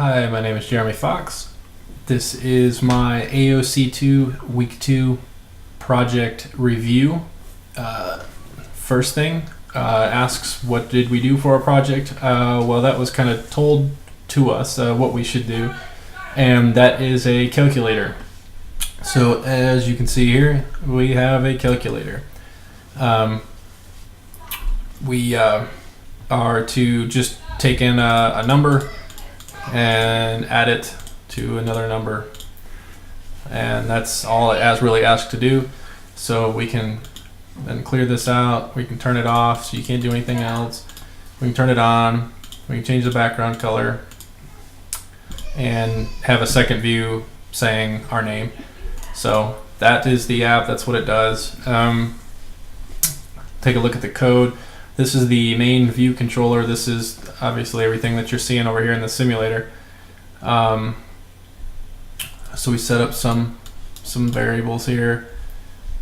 Hi, my name is Jeremy Fox. This is my AOC2 Week 2 project review. First thing, asks what did we do for our project? Well, that was kind of told to us what we should do, and that is a calculator. So as you can see here, we have a calculator. We are to just take in a number and add it to another number, and that's all it really asks to do. So we can then clear this out, we can turn it off so you can't do anything else, we can turn it on, we can change the background color and have a second view saying our name. So that is the app, that's what it does. Take a look at the code. This is the main view controller. This is obviously everything that you're seeing over here in the simulator. So we set up some variables here,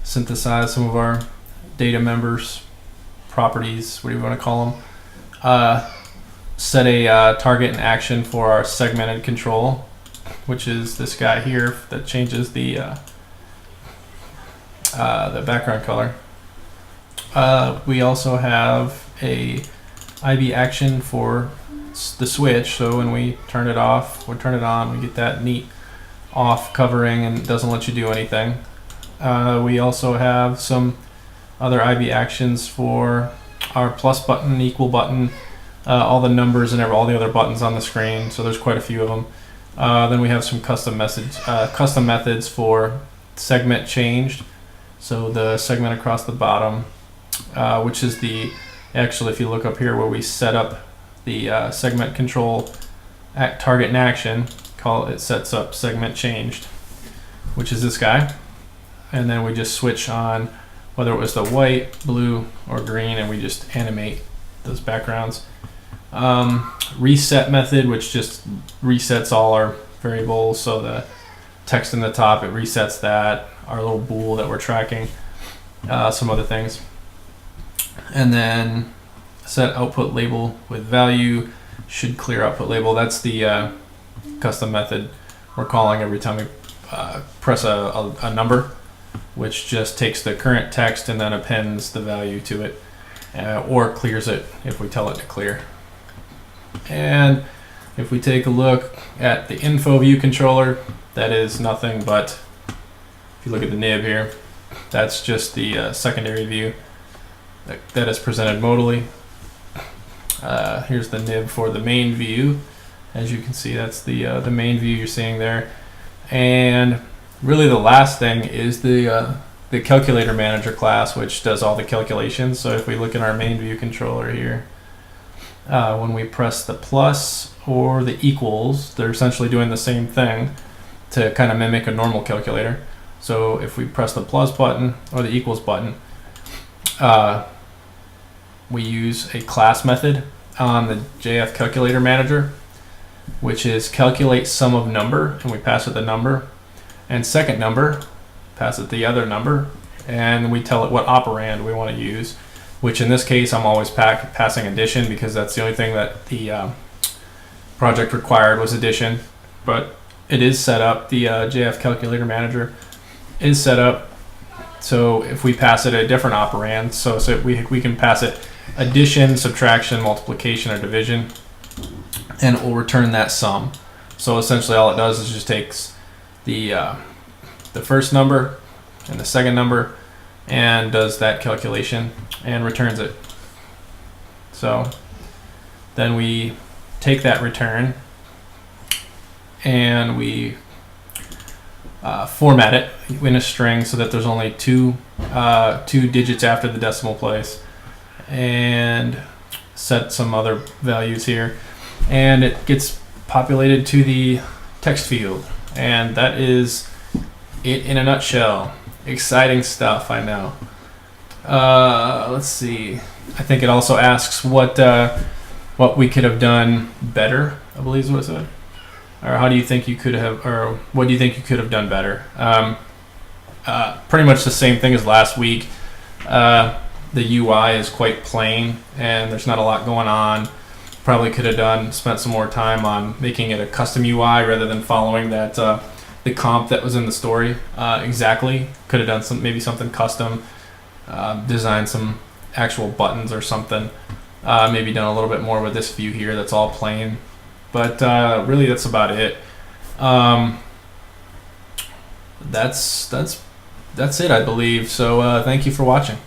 synthesize some of our data members, properties, what do you want to call them. Set a target and action for our segmented control, which is this guy here that changes the background color. We also have a IB action for the switch, so when we turn it off or turn it on, we get that neat off covering and it doesn't let you do anything. We also have some other IB actions for our plus button, equal button, all the numbers and all the other buttons on the screen, so there's quite a few of them. Then we have some custom methods for segment changed, so the segment across the bottom, which is actually if you look up here where we set up the segment control target and action, it sets up segment changed, which is this guy, and then we just switch on whether it was the white, blue, or green, and we just animate those backgrounds. Reset method, which just resets all our variables, so the text in the top, it resets that, our little bool that we're tracking, some other things. And then set output label with value, should clear output label. That's the custom method we're calling every time we press a number, which just takes the current text and then appends the value to it, or clears it if we tell it to clear. And if we take a look at the info view controller, that is nothing but, if you look at the nib here, that's just the secondary view that is presented modally. Here's the nib for the main view. As you can see, that's the main view you're seeing there. And really the last thing is the calculator manager class, which does all the calculations. So if we look at our main view controller here, when we press the plus or the equals, they're essentially doing the same thing to kind of mimic a normal calculator. So if we press the plus button or the equals button, we use a class method on the JF calculator manager, which is calculate sum of number, and we pass it the number, and second number, pass it the other number, and we tell it what operand we want to use, which in this case I'm always passing addition because that's the only thing that the project required was addition. But it is set up, the JF calculator manager is set up so if we pass it a different operand, so we can pass it addition, subtraction, multiplication, or division, and it will return that sum. So essentially all it does is just takes the first number and the second number and does that calculation and returns it. So then we take that return and we format it in a string so that there's only two digits after the decimal place, and set some other values here, and it gets populated to the text field, and that is it in a nutshell. Exciting stuff, I know. Let's see, I think it also asks what we could have done better, I believe is what it said. Or how do you think you could have, or what do you think you could have done better? Pretty much the same thing as last week. The UI is quite plain and there's not a lot going on. probably could have spent some more time on making it a custom UI rather than following that the comp that was in the story exactly. Could have done maybe something custom, designed some actual buttons or something. Maybe done a little bit more with this view here that's all plain. But really, that's about it. That's it, I believe. So thank you for watching.